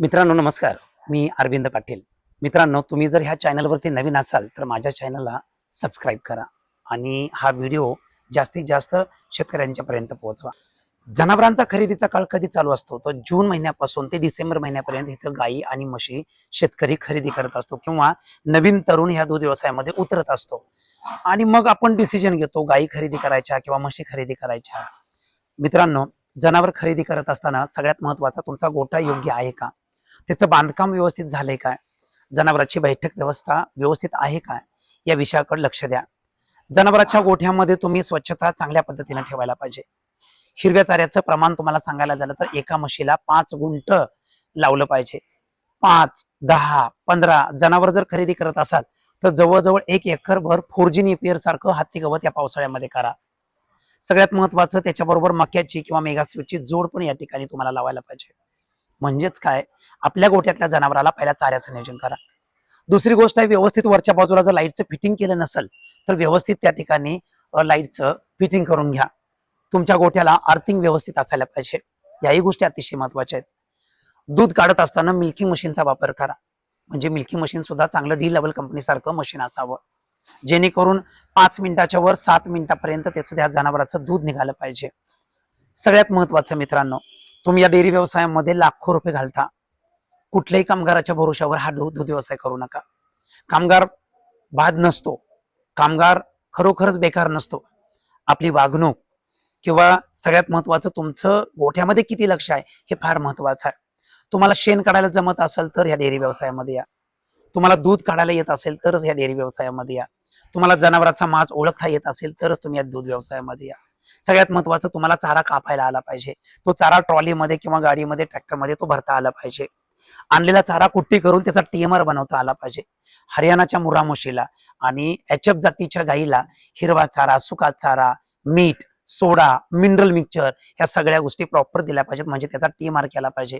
मित्रांनो नमस्कार. मी अरविंद पाटील. मित्रांनो, तुम्ही जर ह्या चॅनलवरती नवीन असाल तर माझ्या चॅनलला सबस्क्राईब करा आणि हा व्हिडिओ जास्तीत जास्त शेतकऱ्यांच्या पर्यंत पोहोचवा. जनावरांचा खरेदीचा काळ कधी चालू असतो तर जून महिन्यापासून ते डिसेंबर महिन्यापर्यंत इथं गायी आणि म्हशी शेतकरी खरेदी करत असतो किंवा नवीन तरुण ह्या दूध व्यवसायामध्ये उतरत असतो आणि मग आपण डिसिजन घेतो गायी खरेदी करायच्या किंवा म्हशी खरेदी करायच्या. मित्रांनो, जनावर खरेदी करत असताना सगळ्यात महत्वाचा तुमचा गोठा योग्य आहे का, त्याचं बांधकाम व्यवस्थित झालंय काय, जनावरांची बैठक व्यवस्था व्यवस्थित आहे का, या विषयाकडे लक्ष द्या. जनावरांच्या गोठ्यामध्ये तुम्ही स्वच्छता चांगल्या पद्धतीने ठेवायला पाहिजे. हिरव्या चाऱ्याचं प्रमाण तुम्हाला सांगायला झालं तर एका म्हशीला 5 गुंठ लावलं पाहिजे. 5, 10, 15 जनावर जर खरेदी करत असाल तर जवळजवळ 1 एकरभर फोर्जिन एपियर सारखं हत्ती गवत या पावसाळ्यामध्ये करा. सगळ्यात महत्वाचं त्याच्याबरोबर मक्याची किंवा मेगास्वीटची जोड पण या ठिकाणी तुम्हाला लावायला पाहिजे. म्हणजेच काय, आपल्या गोठ्यातल्या जनावराला पहिल्या चाऱ्याचं नियोजन करा. दुसरी गोष्ट आहे, व्यवस्थित वरच्या बाजूला जर लाईटचं फिटिंग केलं नसेल तर व्यवस्थित त्या ठिकाणी लाईटचं फिटिंग करून घ्या. तुमच्या गोठ्याला अर्थिंग व्यवस्थित असायला पाहिजे. याही गोष्टी अतिशय महत्वाच्या आहेत. दूध काढत असताना मिल्किंग मशीनचा वापर करा. म्हणजे मिल्किंग मशीन सुद्धा चांगलं डी लेवल कंपनीसारखं मशीन असावं, जेणेकरून 5 मिनिटाच्या वर 7 मिनिटापर्यंत त्याचं त्या जनावराचं दूध निघालं पाहिजे. सगळ्यात महत्वाचं मित्रांनो, तुम्ही या डेअरी व्यवसायामध्ये लाखो रुपये घालता, कुठल्याही कामगाराच्या भरोशावर हा दूध व्यवसाय करू नका. कामगार बाद नसतो, कामगार खरोखरच बेकार नसतो. आपली वागणूक किंवा सगळ्यात महत्वाचं तुमचं गोठ्यामध्ये किती लक्ष आहे हे फार महत्वाचं आहे. तुम्हाला शेण काढायला जमत असेल तर या डेअरी व्यवसायामध्ये या. तुम्हाला दूध काढायला येत असेल तरच या डेअरी व्यवसायामध्ये या. तुम्हाला जनावरांचा मांस ओळखता येत असेल तरच तुम्ही या दूध व्यवसायामध्ये या. सगळ्यात महत्वाचं तुम्हाला चारा कापायला आला पाहिजे. तो चारा ट्रॉलीमध्ये किंवा गाडीमध्ये ट्रॅक्टरमध्ये तो भरता आला पाहिजे. आणलेला चारा कुट्टी करून त्याचा टीएमआर बनवता आला पाहिजे. हरियाणाच्या मुर्रा म्हशीला आणि एचएफ जातीच्या गाईला हिरवा चारा, सुका चारा, मीठ, सोडा, मिनरल मिक्सचर ह्या सगळ्या गोष्टी प्रॉपर दिल्या पाहिजेत. म्हणजे त्याचा टीएमआर केला पाहिजे.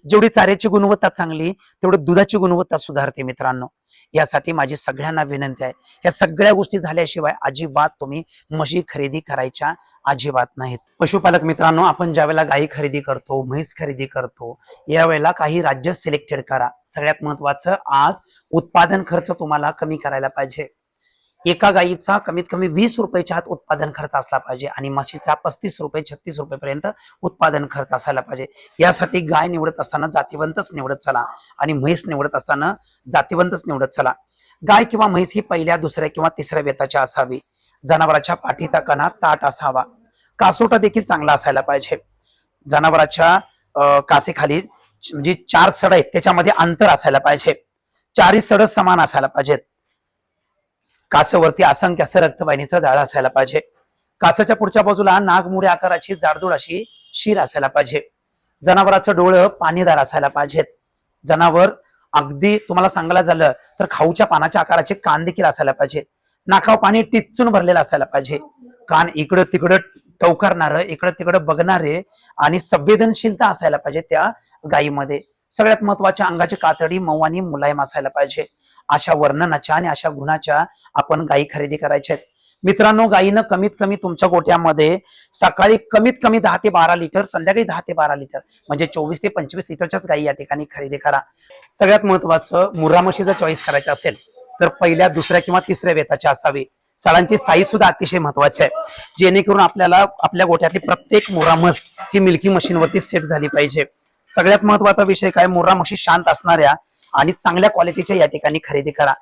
जेवढी चाऱ्याची गुणवत्ता चांगली तेवढी दुधाची गुणवत्ता सुधारते. मित्रांनो, यासाठी माझी सगळ्यांना विनंती आहे, या सगळ्या गोष्टी झाल्याशिवाय अजिबात तुम्ही म्हशी खरेदी करायच्या अजिबात नाहीत. पशुपालक मित्रांनो, आपण ज्या वेळेला गायी खरेदी करतो, म्हैस खरेदी करतो, यावेळेला काही राज्य सिलेक्टेड करा. सगळ्यात महत्वाचं, आज उत्पादन खर्च तुम्हाला कमी करायला पाहिजे. एका गायीचा कमीत कमी 20 रुपयाच्या आत उत्पादन खर्च असला पाहिजे आणि म्हशीचा 35 रुपये 36 रुपयेपर्यंत उत्पादन खर्च असायला पाहिजे. यासाठी गाय निवडत असताना जातीवंतच निवडत चला आणि म्हैस निवडत असताना जातीवंतच निवडत चला. गाय किंवा म्हैस ही पहिल्या, दुसऱ्या किंवा तिसऱ्या वेताची असावी. जनावराच्या पाठीचा कणा ताट असावा. कासोटा देखील चांगला असायला पाहिजे. जनावराच्या कासेखाली जी 4 सड आहेत त्याच्यामध्ये अंतर असायला पाहिजे. 4ही सड समान असायला पाहिजेत. कासवरती असंख्य असं रक्तवाहिनीचं जाळं असायला पाहिजे. कासाच्या पुढच्या बाजूला नागमोडी आकाराची जाडजूड अशी शीर असायला पाहिजे. जनावराचं डोळं पाणीदार असायला पाहिजेत. जनावर अगदी तुम्हाला सांगायला झालं तर खाऊच्या पानाच्या आकाराचे कान देखील असायला पाहिजे. नाकाव पाणी टिचून भरलेलं असायला पाहिजे. कान इकडं तिकडं टवकारणारं, इकडं तिकडं बघणारे आणि संवेदनशीलता असायला पाहिजे त्या गायीमध्ये. सगळ्यात महत्वाच्या, अंगाची कातडी मऊ आणि मुलायम असायला पाहिजे. अशा वर्णनाच्या आणि अशा गुणाच्या आपण गायी खरेदी करायच्या आहेत. मित्रांनो, गायीनं कमीत कमी तुमच्या गोठ्यामध्ये सकाळी कमीत कमी 10 ते 12 लिटर, संध्याकाळी 10 ते 12 लिटर म्हणजे 24 ते 25 लिटरच्याच गायी या ठिकाणी खरेदी करा. सगळ्यात महत्वाचं, मुर्रा म्हशीचा चॉईस करायचा असेल तर पहिल्या, दुसऱ्या किंवा तिसऱ्या वेताची असावी. सडांची साईज सुद्धा अतिशय महत्वाची आहे, जेणेकरून आपल्याला आपल्या गोठ्यातली प्रत्येक मुर्रा म्हस ही मिल्की मशीनवरती सेट झाली पाहिजे. सगळ्यात महत्वाचा विषय काय, मुर्रा म्हशी शांत असणाऱ्या आणि चांगल्या क्वालिटीच्या या ठिकाणी खरेदी करा.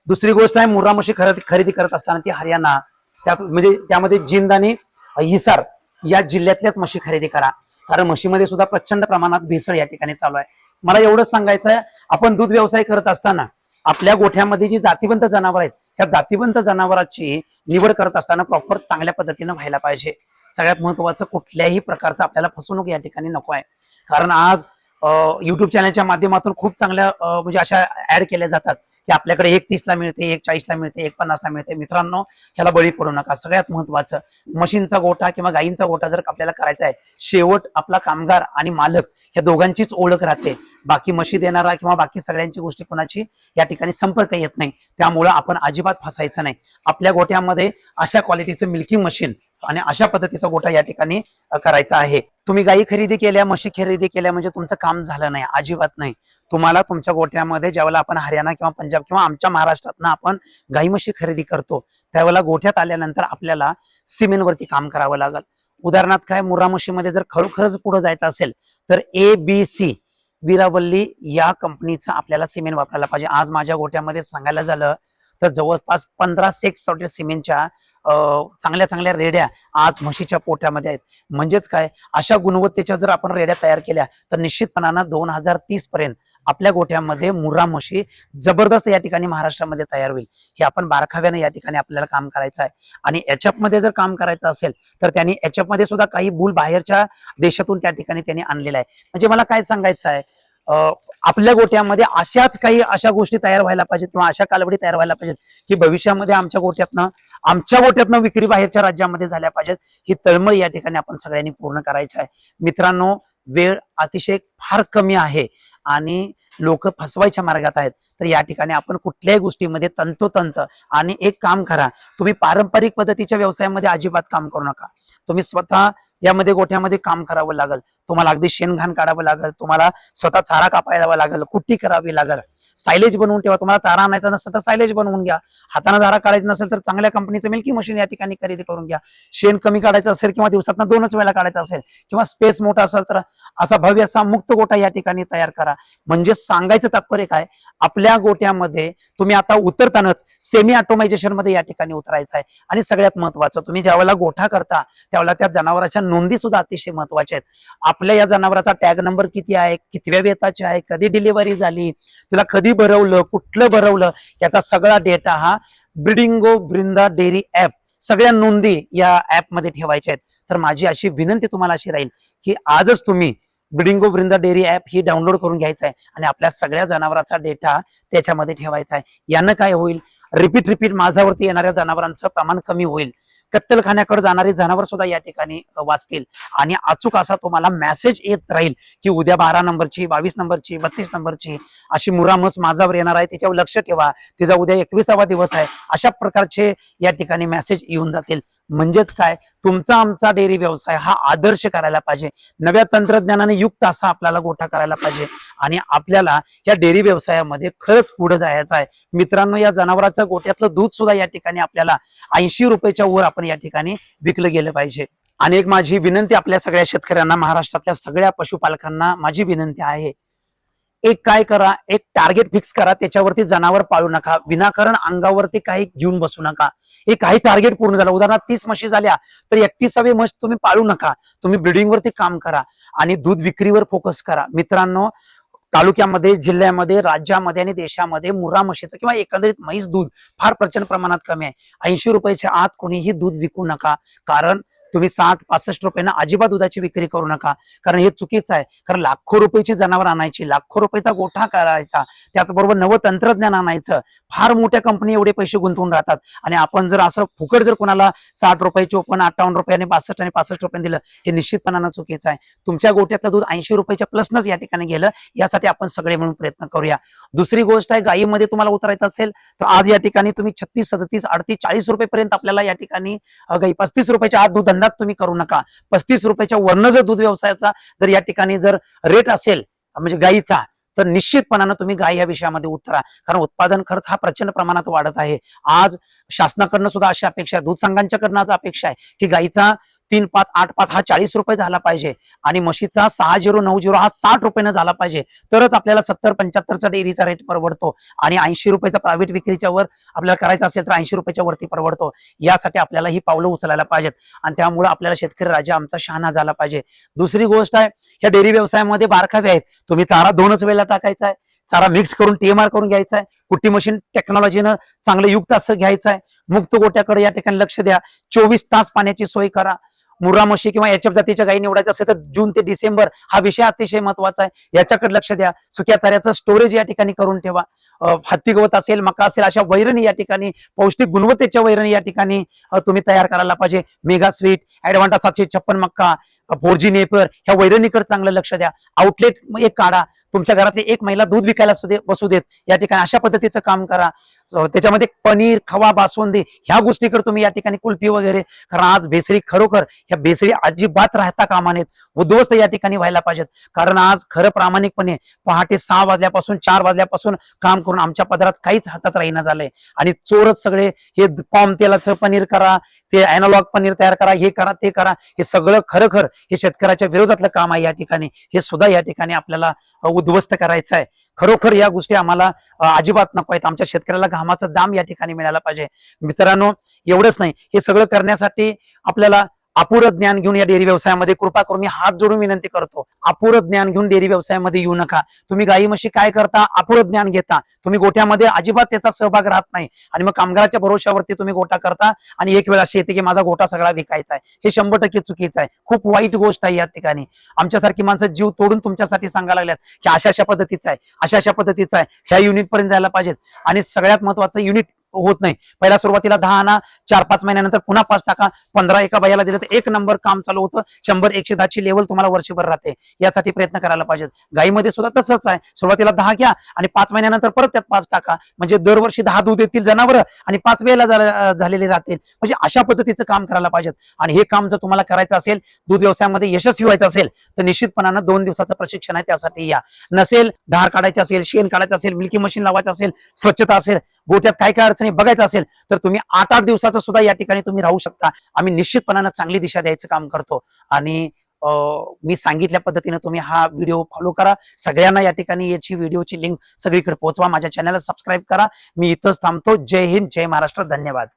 दुसरी गोष्ट आहे, मुर्रा म्हशी खरेदी करत असताना ती हरियाणा, म्हणजे त्यामध्ये जिंद आणि हिसार या जिल्ह्यातल्याच म्हशी खरेदी करा. कारण म्हशीमध्ये सुद्धा प्रचंड प्रमाणात भेसळ या ठिकाणी चालू आहे. मला एवढंच सांगायचं आहे, आपण दूध व्यवसाय करत असताना आपल्या गोठ्यामध्ये जी जातीवंत जनावर आहेत, त्या जातीवंत जनावरांची निवड करत असताना प्रॉपर चांगल्या पद्धतीने व्हायला पाहिजे. सगळ्यात महत्वाचं, कुठल्याही प्रकारचं आपल्याला फसवणूक या ठिकाणी नको आहे. कारण आज युट्यूब चॅनलच्या माध्यमातून खूप चांगल्या म्हणजे अशा ऍड केल्या जातात की आपल्याकडे 1.30 ला मिळते, 1.40 ला मिळते, 1.50 ला मिळते. मित्रांनो, ह्याला बळी पडू नका. सगळ्यात महत्वाचं, मशीनचा गोठा किंवा गायींचा गोठा जर आपल्याला करायचा आहे, शेवट आपला कामगार आणि मालक या दोघांचीच ओळख राहते. बाकी म्हशी देणारा किंवा बाकी सगळ्यांची गोष्टी कोणाची या ठिकाणी संपर्क येत नाही. त्यामुळं आपण अजिबात फसायचं नाही. आपल्या गोठ्यामध्ये अशा क्वालिटीचं मिल्किंग मशीन आणि अशा पद्धतीचा गोठा या ठिकाणी करायचा आहे. तुम्ही गायी खरेदी केल्या, म्हशी खरेदी केल्या म्हणजे तुमचं काम झालं नाही, अजिबात नाही. तुम्हाला तुमच्या गोठ्यामध्ये ज्यावेळेला आपण हरियाणा किंवा पंजाब किंवा आमच्या महाराष्ट्रातनं आपण गाई म्हशी खरेदी करतो त्यावेळेला गोठ्यात आल्यानंतर आपल्याला सिमेंटवरती काम करावं लागेल. उदाहरणार्थ काय, मुर्रा म्हशीमध्ये जर खरोखरच पुढे जायचं असेल तर ABC वीरावल्ली या कंपनीचं आपल्याला सिमेंट वापरायला पाहिजे. आज माझ्या गोठ्यामध्ये सांगायला झालं तर जवळपास 15 सेक्स सिमेंटच्या चांगल्या चांगल्या रेड्या आज म्हशीच्या पोट्यामध्ये आहेत. म्हणजेच काय, अशा गुणवत्तेच्या जर आपण रेड्या तयार केल्या तर निश्चितपणानं 2030 पर्यंत आपल्या गोठ्यामध्ये मुर्रा म्हशी जबरदस्त या ठिकाणी महाराष्ट्रामध्ये तयार होईल. हे आपण बारखाव्याने या ठिकाणी आपल्याला काम करायचं आहे. आणि एचएफ मध्ये जर काम करायचं असेल तर त्यांनी एचएफ मध्ये सुद्धा काही बुल बाहेरच्या देशातून त्या ठिकाणी त्यांनी आणलेला आहे. म्हणजे मला काय सांगायचं आहे, आपल्या गोठ्यामध्ये अशा गोष्टी तयार व्हायला पाहिजेत किंवा अशा कालवडी तयार व्हायला पाहिजेत की भविष्यामध्ये आमच्या गोठ्यातनं विक्री बाहेरच्या राज्यामध्ये झाल्या पाहिजेत. ही तळमळ या ठिकाणी आपण सगळ्यांनी पूर्ण करायची आहे. मित्रांनो, वेळ अतिशय फार कमी आहे आणि लोक फसवायच्या मार्गात आहेत. तर या ठिकाणी आपण कुठल्याही गोष्टीमध्ये तंतोतंत आणि एक काम करा, तुम्ही पारंपरिक पद्धतीच्या व्यवसायामध्ये अजिबात काम करू नका. तुम्ही स्वतः यामध्ये गोठ्यामध्ये काम करावं लागेल, तुम्हाला अगदी शेणघाण काढावं लागेल, तुम्हाला स्वतः चारा कापायला लागेल, कुट्टी करावी लागेल, सायलेज बनवून ठेवा. तुम्हाला चारा आणायचा नसेल तर सायलेज बनवून घ्या. हाताने चारा काढायचा नसेल तर चांगल्या कंपनीचं मिल्की मशीन या ठिकाणी खरेदी करून घ्या. शेण कमी काढायचं असेल किंवा दिवसातनं 2च वेळा काढायचं असेल किंवा स्पेस मोठा असेल तर असा भव्य असा मुक्त गोठा या ठिकाणी तयार करा. म्हणजे सांगायचं तात्पर्य काय, आपल्या गोठ्यामध्ये तुम्ही आता उतरतानाच सेमी ऑटोमायझेशन मध्ये या ठिकाणी उतरायचं आहे. आणि सगळ्यात महत्वाचं, तुम्ही ज्यावेळेला गोठा करता त्यावेळेला त्या जनावरांच्या नोंदी सुद्धा अतिशय महत्वाच्या आहेत. आपल्या या जनावराचा टॅग नंबर किती आहे, कितव्या वेताची आहे, कधी डिलिव्हरी झाली, तिला कधी भरवलं, कुठलं भरवलं, याचा सगळा डेटा हा ब्रिडिंगो ब्रिंदा डेअरी ऍप सगळ्या नोंदी या ऍप मध्ये ठेवायच्या आहेत. तर माझी अशी विनंती तुम्हाला अशी राहील की आजच तुम्ही ब्रिडिंगो ब्रिंदा डेअरी ऍप ही डाउनलोड करून घ्यायचं आहे आणि आपल्या सगळ्या जनावरांचा डेटा त्याच्यामध्ये ठेवायचा आहे. यानं काय होईल, रिपीट माझ्यावरती येणाऱ्या जनावरांचं प्रमाण कमी होईल. कत्तलखान्याकडे जाणारी जनावर सुद्धा या ठिकाणी वाचतील आणि अचूक असा तुम्हाला मेसेज येत राहील की उद्या 12 नंबरची, 22 नंबरची, 32 नंबरची अशी मुर्रा म्हस माझ्यावर येणार आहे, त्याच्यावर लक्ष ठेवा, तिचा उद्या 21वा दिवस आहे, अशा प्रकारचे या ठिकाणी मेसेज येऊन जातील. म्हणजेच काय, तुमचा आमचा डेअरी व्यवसाय हा आदर्श करायला पाहिजे, नव्या तंत्रज्ञानाने युक्त असा आपल्याला गोठा करायला पाहिजे आणि आपल्याला या डेअरी व्यवसायामध्ये खरंच पुढे जायचं आहे. मित्रांनो, या जनावरांच्या गोठ्यातलं दूध सुद्धा या ठिकाणी आपल्याला 80 रुपयाच्या वर आपण या ठिकाणी विकलं गेलं पाहिजे. आणि एक माझी विनंती आपल्या सगळ्या शेतकऱ्यांना, महाराष्ट्रातल्या सगळ्या पशुपालकांना माझी विनंती आहे, एक काय करा, एक टार्गेट फिक्स करा, त्याच्यावरती जनावर पाळू नका, विनाकारण अंगावरती काही घेऊन बसू नका. हे काही टार्गेट पूर्ण झालं, उदाहरणार्थ 30 म्हशी झाल्या तर 31वी म्हस तुम्ही पाळू नका, तुम्ही ब्रिडिंग वरती काम करा आणि दूध विक्रीवर फोकस करा. मित्रांनो, तालुक्यामध्ये, जिल्ह्यामध्ये, राज्यामध्ये आणि देशामध्ये मुर्रा म्हशीचं किंवा एकंदरीत म्हैस दूध फार प्रचंड प्रमाणात कमी आहे. 80 रुपयाच्या आत कोणीही दूध विकू नका, कारण तुम्ही 60-65 रुपयांना अजिबात दुधाची विक्री करू नका, कारण हे चुकीचं आहे. कारण लाखो रुपयाची जनावर आणायची, लाखो रुपयाचा गोठा करायचा, त्याचबरोबर नवं तंत्रज्ञान आणायचं, फार मोठ्या कंपनी एवढे पैसे गुंतवून राहतात आणि आपण जर असं फुकट जर कोणाला 60 रुपये, 54, 58 रुपये आणि 62 आणि 65 रुपये दिलं, हे निश्चितपणानं चुकीचं आहे. तुमच्या गोठ्यातलं दूध 80 रुपयाच्या प्लसनच या ठिकाणी गेलं, यासाठी आपण सगळे म्हणून प्रयत्न करूया. दुसरी गोष्ट आहे, गायीमध्ये तुम्हाला उतरायचं असेल तर आज या ठिकाणी तुम्ही 36, 37, 38, 40 रुपयेपर्यंत आपल्याला या ठिकाणी गाई, 35 रुपयाच्या आत दूध धंदाच तुम्ही करू नका. 35 रुपयाच्या वरनं जर दूध व्यवसायाचा जर या ठिकाणी जर रेट असेल म्हणजे गायीचा, तर निश्चितपणानं तुम्ही गाय या विषयामध्ये उतरा, कारण उत्पादन खर्च हा प्रचंड प्रमाणात वाढत आहे. आज शासनाकडनं सुद्धा अशी अपेक्षा आहे, दूध संघांच्याकडनं अपेक्षा आहे की गायीचा 3,5,8,5 हा 40 रुपये झाला पाहिजे आणि म्हशीचा 6,090 हा 60 रुपयानं झाला पाहिजे, तरच आपल्याला 70-75चा डेअरीचा रेट परवडतो आणि 80 रुपयाचा प्रायव्हेट विक्रीच्या वर आपल्याला करायचं असेल तर 80 रुपयाच्या वरती परवडतो. यासाठी आपल्याला ही पावलं उचलायला पाहिजेत आणि त्यामुळे आपल्याला शेतकरी राजा आमचा शहाणा झाला पाहिजे. दुसरी गोष्ट आहे, या डेअरी व्यवसायामध्ये बारकावे आहेत. तुम्ही चारा 2च वेळेला टाकायचा आहे, चारा मिक्स करून TMR करून घ्यायचा आहे, कुट्टी मशीन टेक्नॉलॉजीनं चांगलं युक्त असं घ्यायचं आहे, मुक्त गोट्याकडे या ठिकाणी लक्ष द्या, 24 तास पाण्याची सोय करा. मुर्रा म्हशी किंवा एचएफ जातीच्या गायी निवडायचं असेल तर जून ते डिसेंबर हा विषय अतिशय महत्वाचा आहे, याच्याकडे लक्ष द्या. सुक्या चाऱ्याचं स्टोरेज या ठिकाणी करून ठेवा. हत्ती गवत असेल, मका असेल, अशा वैरणी या ठिकाणी, पौष्टिक गुणवत्तेच्या वैरणी या ठिकाणी तुम्ही तयार करायला पाहिजे. मेगा स्वीट, ऍडव्हान्टा 756 मक्का, 4G नेपर ह्या वैरणीकडे चांगलं लक्ष द्या. आउटलेट एक काढा, तुमच्या घरातली एक महिला दूध विकायला बसू देत, या ठिकाणी अशा पद्धतीचं काम करा. त्याच्यामध्ये पनीर, खवा, बासुंदी ह्या गोष्टीकडे तुम्ही या ठिकाणी कुल्फी वगैरे, कारण आज भेसळी खरोखर ह्या भेसळी अजिबात राहता कामा नयेत, उद्ध्वस्त या ठिकाणी व्हायला पाहिजेत. कारण आज खरं प्रामाणिकपणे पहाटे 6 वाजल्यापासून 4 वाजल्यापासून काम करून आमच्या पदरात काहीच हातात राहीना झालंय. आणि चोरच सगळे हे पाम तेलाचं पनीर करा, ते अॅनालॉग पनीर तयार करा, हे करा ते करा, हे सगळं खरं हे शेतकऱ्याच्या विरोधातलं काम आहे. या ठिकाणी हे सुद्धा या ठिकाणी आपल्याला उद्ध्वस्त करायचं आहे. खरोखर या गोष्टी आम्हाला अजिबात नको आहेत. आमच्या शेतकऱ्याला घामाचा दाम या ठिकाणी मिळाला पाहिजे. मित्रांनो, एवढंच नाही, हे सगळं करण्यासाठी आपल्याला अपुरं ज्ञान घेऊन या डेअरी व्यवसायामध्ये कृपा करून मी हात जोडून विनंती करतो, अपुरं ज्ञान घेऊन डेअरी व्यवसायामध्ये येऊ नका. तुम्ही गाई म्हशी काय करता, अपुरं ज्ञान घेता, तुम्ही गोठ्यामध्ये अजिबात त्याचा सहभाग राहत नाही आणि मग कामगाराच्या भरोश्यावरती तुम्ही गोठा करता आणि एक वेळ अशी येते की माझा गोठा सगळा विकायचा आहे. हे 100% चुकीचं आहे. खूप वाईट गोष्ट आहे. या ठिकाणी आमच्यासारखी माणसं जीव तोडून तुमच्यासाठी सांगायला लागल्यात की अशा पद्धतीचं आहे, अशा पद्धतीचं आहे, ह्या युनिट पर्यंत जायला पाहिजेत. आणि सगळ्यात महत्वाचं, युनिट होत नाही. पहिला सुरुवातीला 10 आणा, 4-5 महिन्यानंतर पुन्हा 5 टाका, 15 एका बायाला दिलं तर 1 नंबर काम चालू होतं. 100-110 ची लेवल तुम्हाला वर्षभर राहते. यासाठी प्रयत्न करायला पाहिजेत. गाईमध्ये सुद्धा तसंच आहे. सुरुवातीला 10 घ्या आणि 5 महिन्यानंतर परत त्यात 5 टाका, म्हणजे दरवर्षी 10 दूध येतील जनावर आणि 5 वेळेला झालेले राहतील. म्हणजे अशा पद्धतीचं काम करायला पाहिजेत. आणि हे काम जर तुम्हाला करायचं असेल, दूध व्यवसायामध्ये यशस्वी व्हायचं असेल, तर निश्चितपणानं 2 दिवसाचं प्रशिक्षण आहे, त्यासाठी या. नसेल, धार काढायची असेल, शेण काढायचं असेल, मिल्की मशीन लावायचं असेल, स्वच्छता असेल, गोठ्यात काय काय अडचणी बघायचं असेल, तर तुम्ही 8-8 दिवसाचं सुद्धा या ठिकाणी तुम्ही राहू शकता. आम्ही निश्चितपणानं चांगली दिशा द्यायचं काम करतो. आणि मी सांगितल्या पद्धतीने तुम्ही हा व्हिडिओ फॉलो करा. सगळ्यांना या ठिकाणी याची व्हिडिओची लिंक सगळीकडे पोहोचवा. माझ्या चॅनलला सबस्क्राईब करा. मी इथंच थांबतो. जय हिंद, जय महाराष्ट्र. धन्यवाद.